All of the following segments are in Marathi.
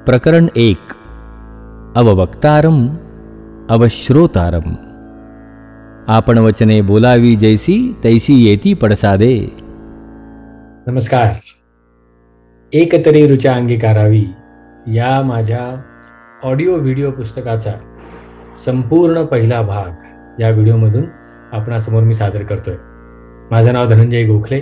प्रकरण 1. अववक्तारम अवश्रोतारम. आपण वचने बोलावी जैसी तैसी येती पडसादे. नमस्कार. एकतरी रुचा अंगीकारावी या माझ्या ऑडिओ व्हिडिओ पुस्तकाचा संपूर्ण पहिला भाग या व्हिडिओमधून आपणासमोर मी सादर करतोय. माझं नाव धनंजय गोखले.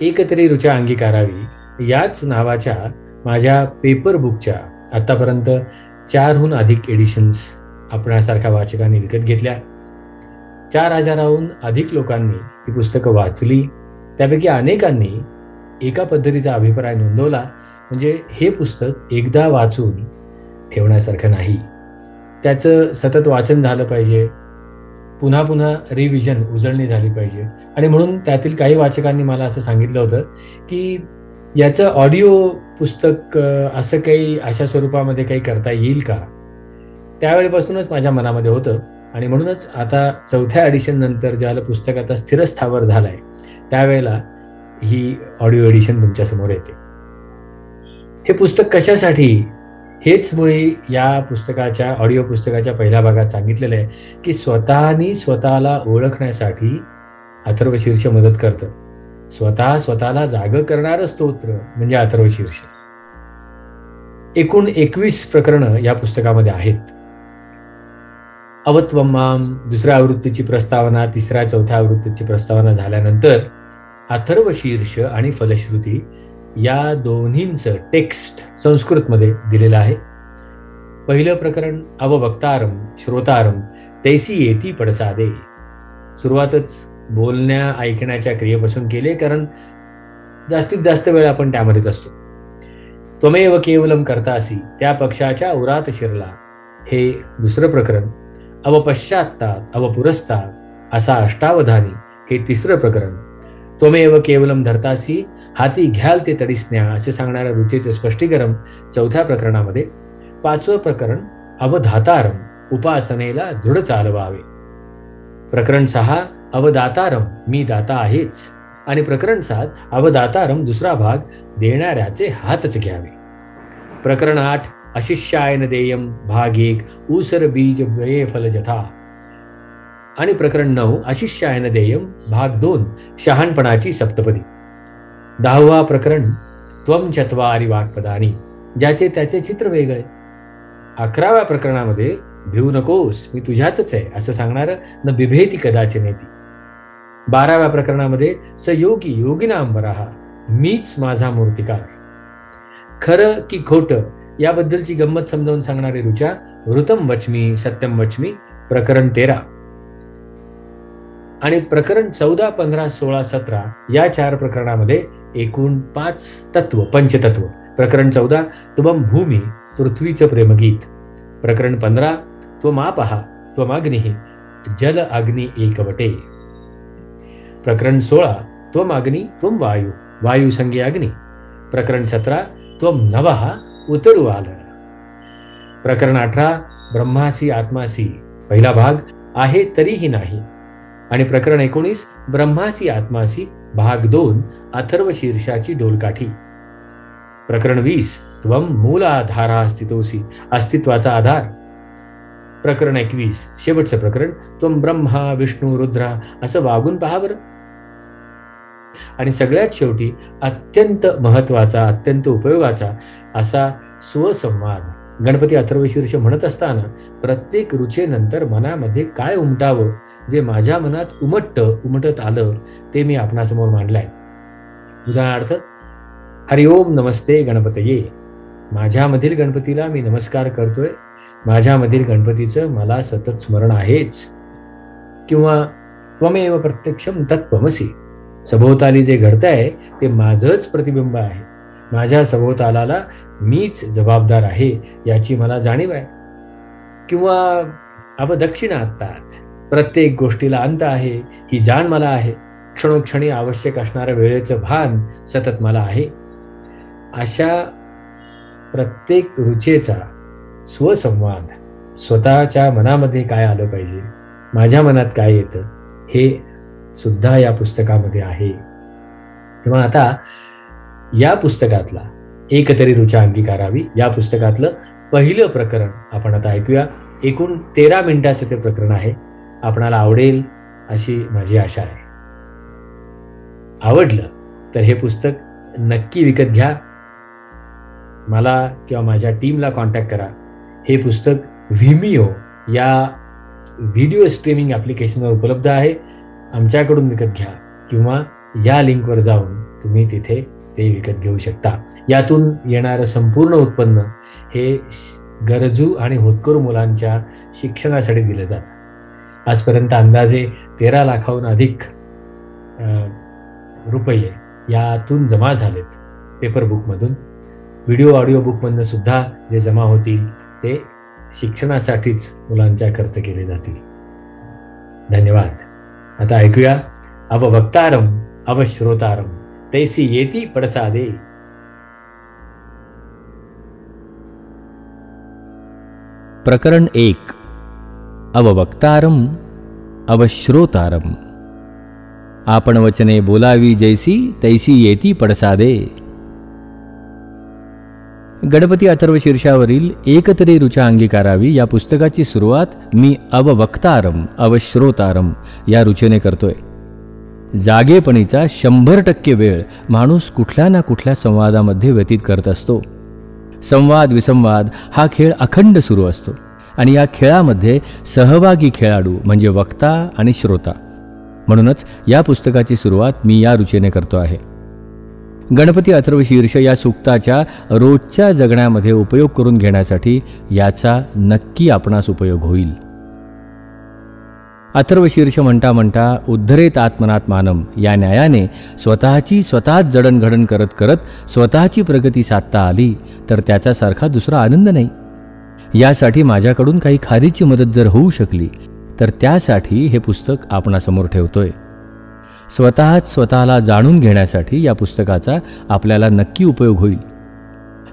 एकतरी रुचा अंगीकारावी याच नावाच्या माझ्या पेपर बुकच्या आत्तापर्यंत 4हून अधिक एडिशन्स आपणासारख्या वाचकांनी विकत घेतल्या. 4000हून अधिक लोकांनी ही पुस्तकं वाचली. त्यापैकी अनेकांनी एका पद्धतीचा अभिप्राय नोंदवला, म्हणजे हे पुस्तक एकदा वाचून ठेवण्यासारखं नाही, त्याचं सतत वाचन झालं पाहिजे, पुन्हा पुन्हा रिव्हिजन उजळणी झाली पाहिजे. आणि म्हणून त्यातील काही वाचकांनी मला असं सांगितलं होतं की याचं ऑडिओ पुस्तक असं काही अशा स्वरूपामध्ये काही करता येईल का. त्यावेळेपासूनच माझ्या मनामध्ये होतं आणि म्हणूनच आता 4थ्या एडिशन नंतर ज्याला पुस्तक आता स्थिरस्थावर झालंय त्यावेळेला ही ऑडिओ एडिशन तुमच्यासमोर येते. हे पुस्तक कशासाठी, हेच मुळे या पुस्तकाच्या ऑडिओ पुस्तकाच्या पहिल्या भागात सांगितलेलं आहे की स्वतःला ओळखण्यासाठी अथर्वशीर्ष मदत करतं. स्वतःला जागं करणारं स्तोत्र म्हणजे अथर्वशीर्ष. एकूण 21 प्रकरणं या पुस्तकामध्ये आहेत. अवत्वमाम 2ऱ्या आवृत्तीची प्रस्तावना, 3ऱ्या 4थ्या आवृत्तीची प्रस्तावना झाल्यानंतर अथर्वशीर्ष आणि फलश्रुती या दोन्हींचं टेक्स्ट संस्कृतमध्ये दिलेलं आहे. पहिलं प्रकरण अववक्तारम श्रोतारम तैसी येती पडसादे. सुरुवातच बोलण्या ऐकण्याच्या क्रियेपासून केले, कारण जास्तीत जास्त वेळ आपण त्यामध्येच असतो. त्वमेव केवलम करतासी त्या पक्षाच्या उरात शिरला हे 2रं प्रकरण. अवपश्चात्तात अवपुरस्तात असा अष्टावधानी हे 3रं प्रकरण. त्वमेव केवलम धरतासी हाती घ्याल ते तडिस्न्या असे सांगणाऱ्या रुचेचे स्पष्टीकरण 4थ्या प्रकरणामध्ये. 5वं प्रकरण अवधातारम उपासनेला दृढ चालवावे. प्रकरण 6 अवदातारम मी दाता आहेच. आणि प्रकरण 7 अवदातारम 2रा भाग देणाऱ्याचे हातच घ्यावे. प्रकरण 8 अशिष्यायन देयम भाग 1 ऊसर बीज व्यये फल जथा. आणि प्रकरण 9 अशिष्यायन देयम भाग 2 शहाणपणाची सप्तपदी. 10वा प्रकरण त्वम चत्वारी वाक्पदानी ज्याचे त्याचे चित्र वेगळे. 11व्या प्रकरणामध्ये भिवू नकोस मी तुझ्यातच आहे असं सांगणारं न बिभेती कदाचिनेती. 12व्या प्रकरणामध्ये सयोगी योगिनांबराहा मीच माझा मूर्तिकार. खरं की खोटं याबद्दलची गंमत समजावून सांगणारी रुचा वृतम वच्मी सत्यम वच्मी प्रकरण 13. आणि प्रकरण 14, 15, 16, 17 या 4 प्रकरणामध्ये एकूण 5 तत्व पंचतत्व. प्रकरण 14 त्वम भूमी पृथ्वीचं प्रेमगीत. प्रकरण 15 त्वमापहा त्वमाग्निः जल अग्नि एकवटे. प्रकरण 16 त्वम अग्नि त्वम वायू वायू संगे अग्नि. प्रकरण 17 त्वम नवः उतरू आलं. प्रकरण 18 ब्रह्मासी आत्मासी पहिला भाग आहे तरीही नाही. आणि प्रकरण 19 ब्रह्मासी आत्मासी भाग 2 अथर्वशीर्षाची डोलकाठी. प्रकरण 20 त्वम मूलाधारा अस्तितोसी अस्तित्वाचा आधार. प्रकरण 21 शेवटचं प्रकरण त्वम ब्रह्मा विष्णू रुद्रा असं वागून पहा बरं. आणि सगळ्यात शेवटी अत्यंत महत्वाचा अत्यंत उपयोगाचा असा स्वसंवाद. गणपती अथर्वशीर्ष म्हणत असताना प्रत्येक रुचेनंतर मनामध्ये काय उमटावं, जे माझ्या मनात उमटत आलं ते मी आपणासमोर मांडलंय. उदाहरणार्थ हरिओम नमस्ते गणपतये. माझ्यामधील गणपतीला मी नमस्कार करतोय. माझ्यामधील गणपतीचं मला सतत स्मरण आहेच. किंवा त्वमेव प्रत्यक्षम तत्त्वमसी. सभोवताली जे घडतंय ते माझंच प्रतिबिंब आहे. माझ्या सभोवतालाला मीच जबाबदार आहे याची मला जाणीव आहे. किंवा अवदक्षिणात्तात प्रत्येक गोष्टीला अंत आहे ही जाण मला आहे. क्षणोक्षणी आवश्यक असणाऱ्या वेळेचं भान सतत मला आहे. अशा प्रत्येक रुचेचा स्वसंवाद, स्वतःच्या मनामध्ये काय आलं पाहिजे, माझ्या मनात काय येतं, हे सुद्धा या पुस्तकामध्ये आहे. तेव्हा आता या पुस्तकातला एकतरी रुचा अंगीकारावी या पुस्तकातलं पहिलं प्रकरण आपण आता ऐकूया. एकूण 13 मिनिटाचं ते प्रकरण आहे. आपणाला आवडेल अशी माझी आशा आहे. आवडलं तर हे पुस्तक नक्की विकत घ्या. मला किंवा माझ्या टीमला कॉन्टॅक्ट करा. हे पुस्तक व्हिमिओ या व्हिडिओ स्ट्रीमिंग ॲप्लिकेशनवर उपलब्ध आहे. आमच्याकडून विकत घ्या किंवा या लिंकवर जाऊन तुम्ही तिथे ते विकत घेऊ शकता. यातून येणारं संपूर्ण उत्पन्न हे गरजू आणि होतकरू मुलांच्या शिक्षणासाठी दिलं जातं. आजपर्यंत अंदाजे 13 लाखाहून अधिक रुपये यातून जमा झालेत पेपर बुकमधून. व्हिडिओ ऑडिओ बुकमधून सुद्धा जे जमा होतील ते शिक्षणासाठीच मुलांच्या खर्च केले जातील. धन्यवाद. आता ऐकूया अववक्तारम अवश्रोतारम तैसी येती पडसादे. प्रकरण 1. अववक्तारम अवश्रोतारम. आपण वचने बोलावी जैसी तैसी येती पडसादे. गणपती अथर्वशीर्षावरील एकतरी रुचा अंगीकारावी या पुस्तकाची सुरुवात मी अववक्तारम अवश्रोतारम या रुचेने करतोय. जागेपणीचा 100% वेळ माणूस कुठल्या ना कुठल्या संवादामध्ये व्यतीत करत असतो. संवाद विसंवाद हा खेळ अखंड सुरू असतो आणि या खेळामध्ये सहभागी खेळाडू म्हणजे वक्ता आणि श्रोता. म्हणूनच या पुस्तकाची सुरुवात मी या रुचेने करतो आहे. गणपती अथर्वशीर्ष या सूक्ताच्या रोजच्या जगण्यामध्ये उपयोग करून घेण्यासाठी याचा नक्की आपणास उपयोग होईल. अथर्वशीर्ष म्हणता म्हणता उद्धरेत आत्मनात्मानम या न्यायाने स्वतःची स्वतःच जडणघडण करत करत स्वतःची प्रगती साधता आली तर त्याच्यासारखा दुसरा आनंद नाही. यासाठी माझ्याकडून काही खारीची मदत जर होऊ शकली तर त्यासाठी हे पुस्तक आपणासमोर ठेवतोय. स्वतःच स्वतःला जाणून घेण्यासाठी या पुस्तकाचा आपल्याला नक्की उपयोग होईल.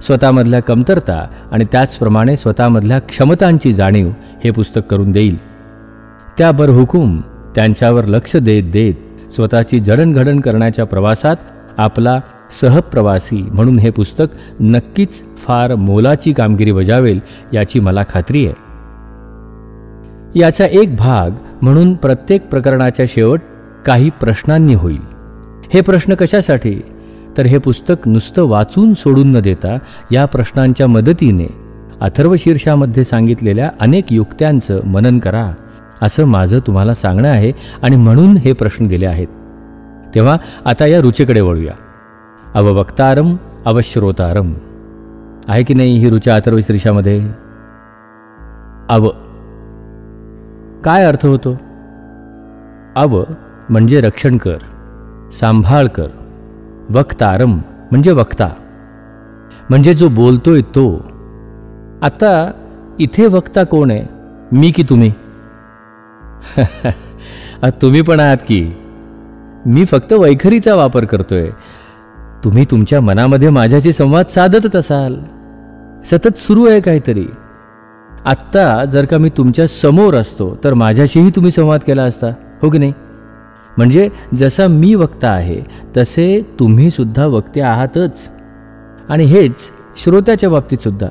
स्वतःमधल्या कमतरता आणि त्याचप्रमाणे स्वतःमधल्या क्षमतांची जाणीव हे पुस्तक करून देईल. त्या बरहुकूम त्यांच्यावर लक्ष देत देत स्वतःची जडणघडण करण्याच्या प्रवासात आपला सहप्रवासी म्हणून हे पुस्तक नक्कीच फार मोलाची कामगिरी बजावेल याची मला खात्री आहे. याचा एक भाग म्हणून प्रत्येक प्रकरणाच्या शेवट काही प्रश्नांनी होईल. हे प्रश्न कशासाठी? तर हे पुस्तक नुसतं वाचून सोडून न देता या प्रश्नांच्या मदतीने अथर्वशीर्षामध्ये सांगितलेल्या अनेक युक्त्यांचं मनन करा असं माझं तुम्हाला सांगणं आहे आणि म्हणून हे प्रश्न दिले आहेत. तेव्हा आता या रुचेकडे वळूया. अववक्तारम अवश्रोतारम आहे की नाही ही रुचा अथर्वशीर्षामध्ये? अव काय अर्थ होतो? अव म्हणजे रक्षण कर, सांभाळ कर. वक्तारम म्हणजे वक्ता, म्हणजे जो बोलतोय तो. आता इथे वक्ता कोण आहे, मी की तुम्ही? तुम्ही पण आहात की. मी फक्त वैखरीचा वापर करतोय. तुम्ही तुमच्या मनामध्ये माझ्याशी संवाद साधतच असाल. सतत सुरू आहे काहीतरी. आत्ता जर का मी तुमच्या समोर असतो तर माझ्याशीही तुम्ही संवाद केला असता, हो की नाही? म्हणजे जसा मी वक्ता आहे तसे तुम्ही सुद्धा वक्ते आहातच. आणि हेच श्रोत्याच्या बाबतीत सुद्धा.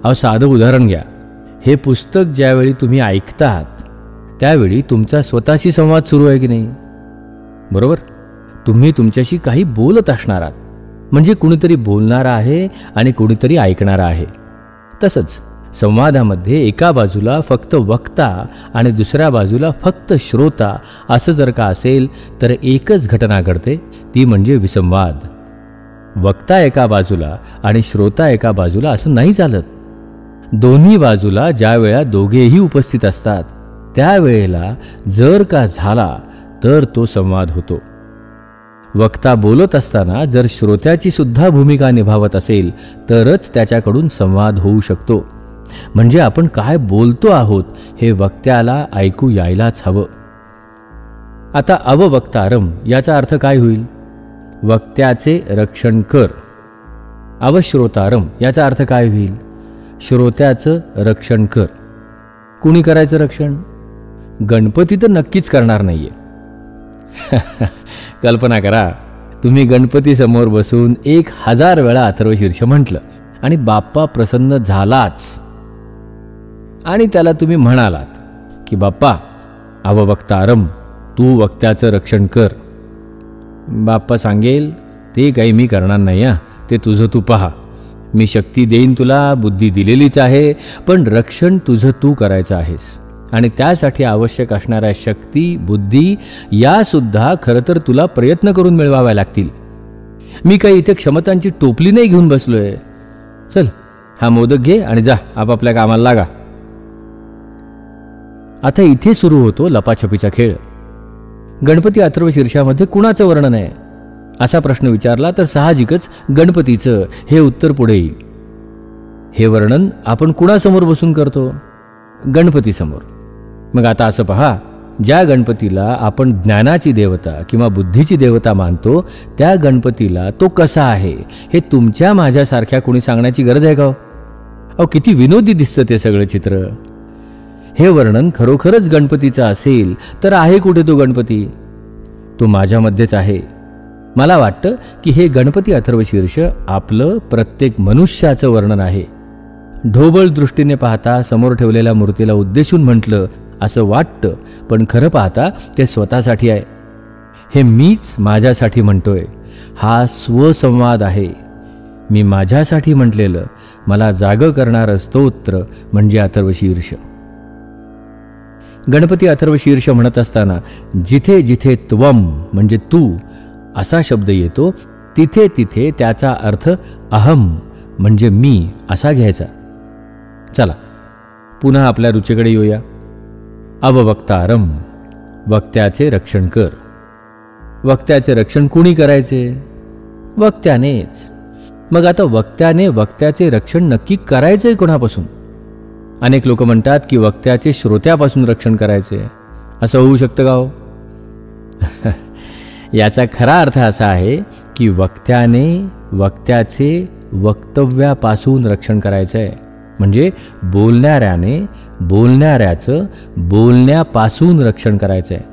अहो साधं उदाहरण घ्या. हे पुस्तक ज्यावेळी तुम्ही ऐकतात त्यावेळी तुमचा स्वतःशी संवाद सुरू आहे की नाही? बरोबर. तुम्ही तुमच्याशी काही बोलत असणार आहात, म्हणजे कुणीतरी बोलणारा आहे आणि कुणीतरी ऐकणारा आहे. तसंच संवादामध्ये एका बाजूला फक्त वक्ता आणि दुसऱ्या बाजूला फक्त श्रोता असं जर का असेल तर एकच घटना घडते, ती म्हणजे विसंवाद. वक्ता एका बाजूला आणि श्रोता एका बाजूला असं नाही चालत. दोन्ही बाजूला ज्या वेळा दोघेही उपस्थित असतात त्यावेळेला जर का झाला तर तो संवाद होतो. वक्ता बोलत असताना जर श्रोत्याची सुद्धा भूमिका निभावत असेल तरच त्याच्याकडून संवाद होऊ शकतो. म्हणजे आपण काय बोलतो आहोत हे वक्त्याला ऐकू यायलाच हवं. आता अववक्तारम याचा अर्थ काय होईल? वक्त्याचे रक्षण कर. अवश्रोतारम याचा अर्थ काय होईल? श्रोत्याचं रक्षण कर. कुणी करायचं रक्षण? गणपती तर नक्कीच करणार नाहीये. कल्पना करा, तुम्ही गणपती समोर बसून 1000 वेळा अथर्वशीर्ष म्हटलं आणि बाप्पा प्रसन्न झालाच. आणि त्याला तुम्ही म्हणालात की बाप्पा अववक्तारम, तू वक्त्याचं रक्षण कर. बाप्पा सांगेल ते काही मी करणार नाही, ते तुझं तू पहा. मी शक्ती देईन तुला, बुद्धी दिलेलीच आहे, पण रक्षण तुझं तू करायचं आहेस. आणि त्यासाठी आवश्यक असणाऱ्या शक्ती, बुद्धी यासुद्धा खरं तर तुला प्रयत्न करून मिळवाव्या लागतील. मी काही इथे क्षमतांची टोपली नाही घेऊन बसलोय. चल, हा मोदक घे आणि जा आपापल्या कामाला लागा. आता इथे सुरू होतो लपाछपीचा खेळ. गणपती अथर्वशीर्षामध्ये कुणाचं वर्णन आहे असा प्रश्न विचारला तर साहजिकच गणपतीचं हे उत्तर पुढे येईल. हे वर्णन आपण कुणासमोर बसून करतो? गणपतीसमोर. मग आता असं पहा, ज्या गणपतीला आपण ज्ञानाची देवता किंवा बुद्धीची देवता मानतो त्या गणपतीला तो कसा आहे हे तुमच्या माझ्यासारख्या कोणी सांगण्याची गरज आहे का? अहो, किती विनोदी दिसतं ते सगळं चित्र. हे वर्णन खरोखरच गणपतीचं असेल तर आहे कुठे तो गणपती? तो माझ्यामध्येच आहे. मला वाटतं की हे गणपती अथर्वशीर्ष आपलं प्रत्येक मनुष्याचं वर्णन आहे. ढोबळ दृष्टीने पाहता समोर ठेवलेल्या मूर्तीला उद्देशून म्हटलं असं वाटतं, पण खरं पाहता ते स्वतःसाठी आहे. हे मीच माझ्यासाठी म्हणतोय. हा स्वसंवाद आहे. मी माझ्यासाठी म्हटलेलं, मला जागं करणारं स्तोत्र म्हणजे अथर्वशीर्ष. गणपती अथर्वशीर्ष म्हणत असताना जिथे जिथे त्वम म्हणजे तू असा शब्द येतो तिथे तिथे त्याचा अर्थ अहम म्हणजे मी असा घ्यायचा. चला पुन्हा आपल्या रुचेकडे येऊया. अववक्तारम, वक्त्याचे रक्षण कर. वक्त्याचे रक्षण कुणी करायचे? वक्त्यानेच. मग आता वक्त्याने वक्त्याचे रक्षण नक्की करायचंय कोणापासून? अनेक लोक म्हणतात की वक्त्याचे श्रोत्यापासून रक्षण करायचे. असं होऊ शकतं का हो? याचा खरा अर्थ असा आहे की वक्त्याने वक्त्याचे वक्तव्यापासून रक्षण करायचं आहे. म्हणजे बोलणाऱ्याने बोलणाऱ्याचं बोलण्यापासून रक्षण करायचं आहे.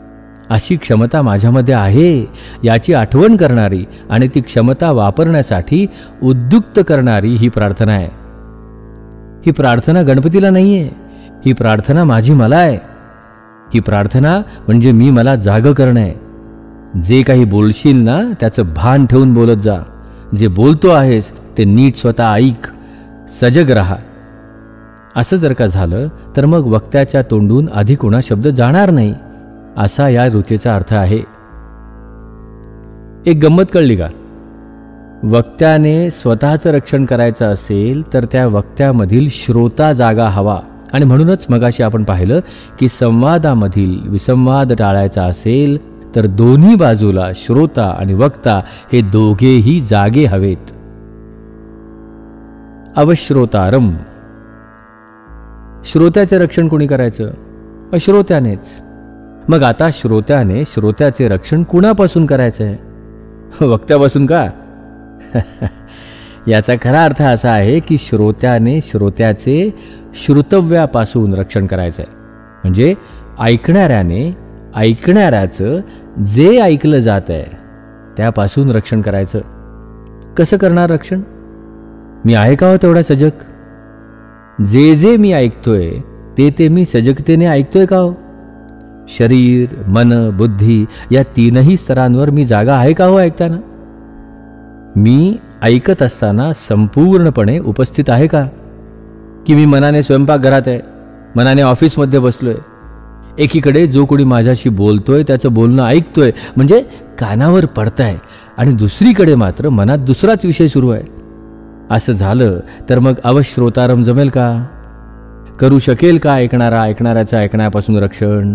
अशी क्षमता माझ्यामध्ये आहे याची आठवण करणारी आणि ती क्षमता वापरण्यासाठी उद्युक्त करणारी ही प्रार्थना आहे. ही प्रार्थना गणपतीला नाही आहे, ही प्रार्थना माझी मला आहे. ही प्रार्थना म्हणजे मी मला जागं करणं आहे. जे काही बोलशील ना त्याचं भान ठेवून बोलत जा. जे बोलतो आहेस ते नीट स्वतः ऐक, सजग राहा. असं जर का झालं तर मग वक्त्याच्या तोंडून आधी कोणा शब्द जाणार नाही असा या रुचेचा अर्थ आहे. एक गंमत कळली का? वक्त्याने स्वतःचं रक्षण करायचं असेल तर त्या वक्त्यामधील श्रोता जागा हवा. आणि म्हणूनच मगाशी आपण पाहिलं की संवादामधील विसंवाद टाळायचा असेल तर दोन्ही बाजूला श्रोता आणि वक्ता हे दोघेही जागे हवेत. अवश्रोतारम, श्रोत्याचे रक्षण कोणी करायचं? अश्रोत्यानेच. मग आता श्रोत्याने श्रोत्याचे रक्षण कुणापासून करायचं आहे? वक्त्यापासून का? याचा खरा अर्थ असा आहे की श्रोत्याने श्रोत्याचे श्रुतव्यापासून रक्षण करायचं आहे. म्हणजे ऐकणाऱ्याने ऐकणाऱ्याचं जे ऐकलं जात आहे त्यापासून रक्षण करायचं. कसं करणार रक्षण? मी आहे का हो तेवढा सजग? जे जे मी ऐकतोय ते मी सजगतेने ऐकतोय का हो? शरीर, मन, बुद्धी या तीनही स्तरांवर मी जागा आहे का हो ऐकताना? मी ऐकत असताना संपूर्णपणे उपस्थित आहे का? की मी मनाने स्वयंपाकघरात आहे, मनाने ऑफिसमध्ये बसलोय, एकीकडे जो कोणी माझ्याशी बोलतोय त्याचं बोलणं ऐकतोय म्हणजे कानावर पडतंय आणि दुसरीकडे मात्र मनात दुसराच विषय सुरू आहे. असं झालं तर मग अवश्रोतारम जमेल का? करू शकेल का ऐकणारा ऐकणाऱ्याचं ऐकण्यापासून रक्षण?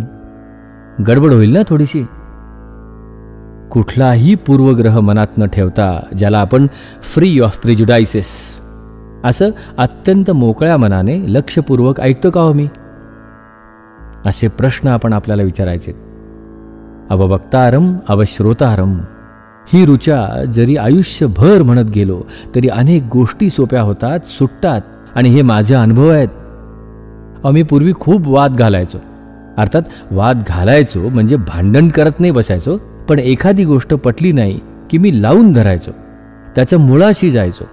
गडबड होईल ना थोडीशी. कुठलाही पूर्वग्रह मनात न ठेवता, ज्याला आपण फ्री ऑफ प्रिजुडायसेस असं अत्यंत मोकळ्या मनाने लक्षपूर्वक ऐकतो का हो मी? असे प्रश्न आपण आपल्याला विचारायचे. अववक्तारम अवश्रोतारम ही ऋचा जरी आयुष्यभर म्हणत गेलो तरी अनेक गोष्टी सोप्या होतात, सुटतात. आणि हे माझे अनुभव आहेत. आम्ही पूर्वी खूप वाद घालायचो. अर्थात वाद घालायचो म्हणजे भांडण करत नाही बसायचो, पण एखादी गोष्ट पटली नाही की मी लावून धरायचो, त्याच्या मुळाशी जायचो.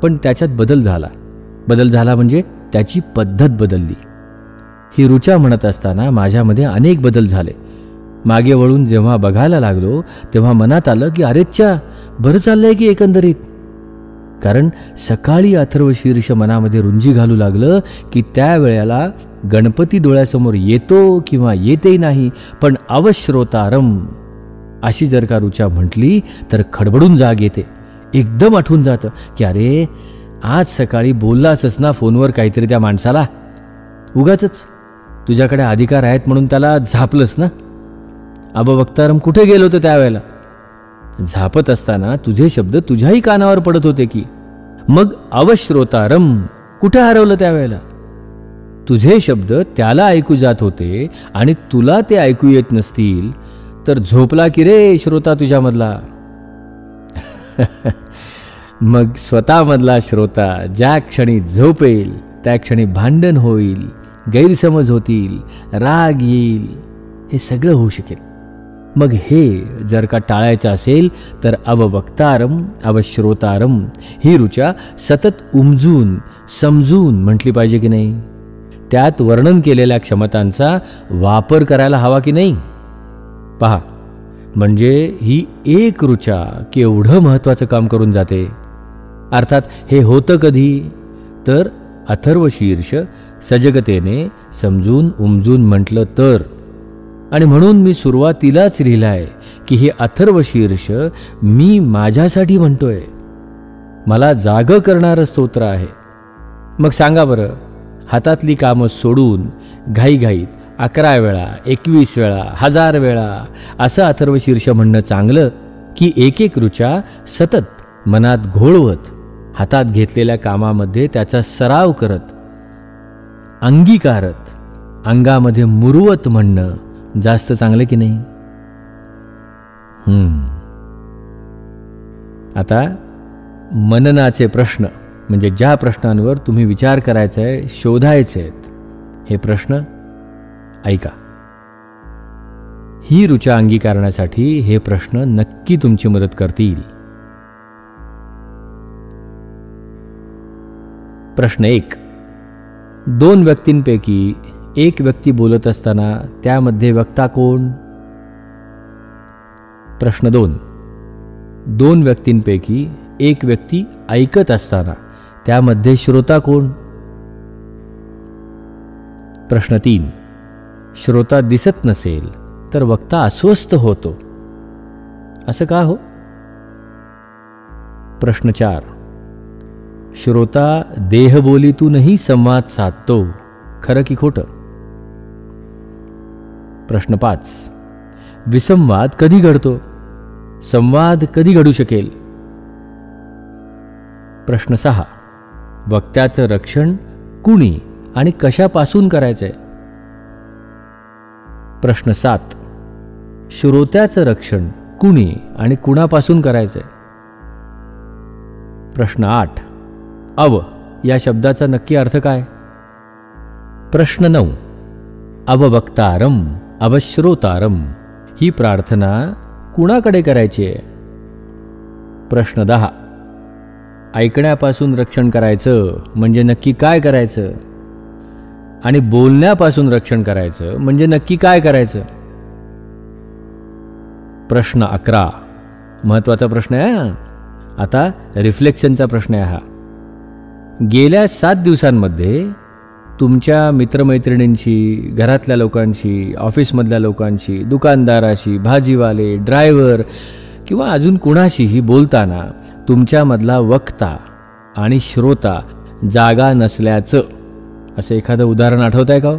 पण त्याच्यात बदल झाला म्हणजे त्याची पद्धत बदलली. ही ऋचा म्हणत असताना माझ्यामध्ये अनेक बदल झाले. मागे वळून जेव्हा बघायला लागलो तेव्हा मनात आलं की अरेच्छा, बरं चाललंय की एकंदरीत. कारण सकाळी अथर्वशीर्ष मनामध्ये रुंजी घालू लागलं की त्यावेळेला गणपती डोळ्यासमोर येतो किंवा येतही नाही, पण अवश्रोतारम अशी जर का ऋचा म्हटली तर खडबडून जाग येते. एकदम आठवून जातं की अरे आज सकाळी बोललासच ना फोनवर काहीतरी त्या माणसाला, उगाचच तुझ्याकडे अधिकार आहेत म्हणून त्याला झापलंस ना. अबवक्तारम कुठे गेलो होतं त्यावेळेला? झापत असताना तुझे शब्द तुझ्याही कानावर पडत होते की. मग अवश्रोतारम कुठे हरवलं त्यावेळेला? तुझे शब्द त्याला ऐकू जात होते आणि तुला ते ऐकू येत नसतील तर झोपला की रे श्रोता तुझ्यामधला. मग स्वतःमधला श्रोता ज्या क्षणी झोपेल त्या क्षणी भांडण होईल, गैरसमज होतील, राग येईल, हे सगळं होऊ शकेल. मग हे जर का टाळायचं असेल तर अववक्तारम अवश्रोतारम ही ऋचा सतत उमजून समजून म्हटली पाहिजे की नाही? त्यात वर्णन केलेल्या क्षमतांचा वापर करायला हवा की नाही? पहा, म्हणजे ही एक ऋचा केवढं महत्वाचं काम करून जाते. अर्थात हे होतं कधी? तर अथर्वशीर्ष सजगतेने समजून उमजून म्हटलं तर. आणि म्हणून मी सुरुवातीलाच लिहिलंय की हे अथर्वशीर्ष मी माझ्यासाठी म्हणतोय, मला जागं करणारं स्तोत्र आहे. मग सांगा बरं, हातातली कामं सोडून घाईघाईत 11 वेळा, 21 वेळा, 1000 वेळा असं अथर्वशीर्ष म्हणणं चांगलं, की एक एक ऋचा सतत मनात घोळवत हातात घेतलेल्या कामामध्ये त्याचा सराव करत, अंगीकारत, अंगामध्ये मुरवत म्हणणं जास्त चांगलं की नाही? आता मननाचे प्रश्न, म्हणजे ज्या प्रश्नांवर तुम्ही विचार करायचा आहे, शोधायचे आहेत, हे प्रश्न ऐका. ही ऋचा अंगीकारण्यासाठी हे प्रश्न नक्की तुमची मदत करतील. प्रश्न 1. 2 व्यक्तींपैकी एक व्यक्ती बोलत असताना त्यामध्ये वक्ता कोण? प्रश्न 2. 2 व्यक्तींपैकी एक व्यक्ती ऐकत असताना त्यामध्ये श्रोता कोण? प्रश्न 3. श्रोता दिसत नसेल तर वक्ता अस्वस्थ होतो, असं का हो? प्रश्न 4. श्रोता देहबोलीतूनही संवाद साधतो, खरं की खोटं? प्रश्न 5. विसंवाद कधी घडतो? संवाद कधी घडू शकेल? प्रश्न 6. वक्त्याचं रक्षण कुणी आणि कशापासून करायचंय? प्रश्न 7. श्रोत्याचं रक्षण कुणी आणि कुणापासून करायचंय? प्रश्न 8. अव या शब्दाचा नक्की अर्थ काय? प्रश्न 9. अववक्तारम अवश्रोतारम ही प्रार्थना कुणाकडे करायची आहे? प्रश्न 10. ऐकण्यापासून रक्षण करायचं म्हणजे नक्की काय करायचं? आणि बोलण्यापासून रक्षण करायचं म्हणजे नक्की काय करायचं? प्रश्न 11. महत्वाचा प्रश्न आहे. आता रिफ्लेक्शनचा प्रश्न आहे हा. गेल्या 7 दिवसांमध्ये तुमच्या मित्रमैत्रिणींशी, घरातल्या लोकांशी, ऑफिसमधल्या लोकांशी, दुकानदाराशी, भाजीवाले, ड्रायव्हर किंवा अजून कुणाशीही बोलताना तुमच्यामधला वक्ता आणि श्रोता जागा नसल्याचं असं एखादं उदाहरण आठवत आहे का?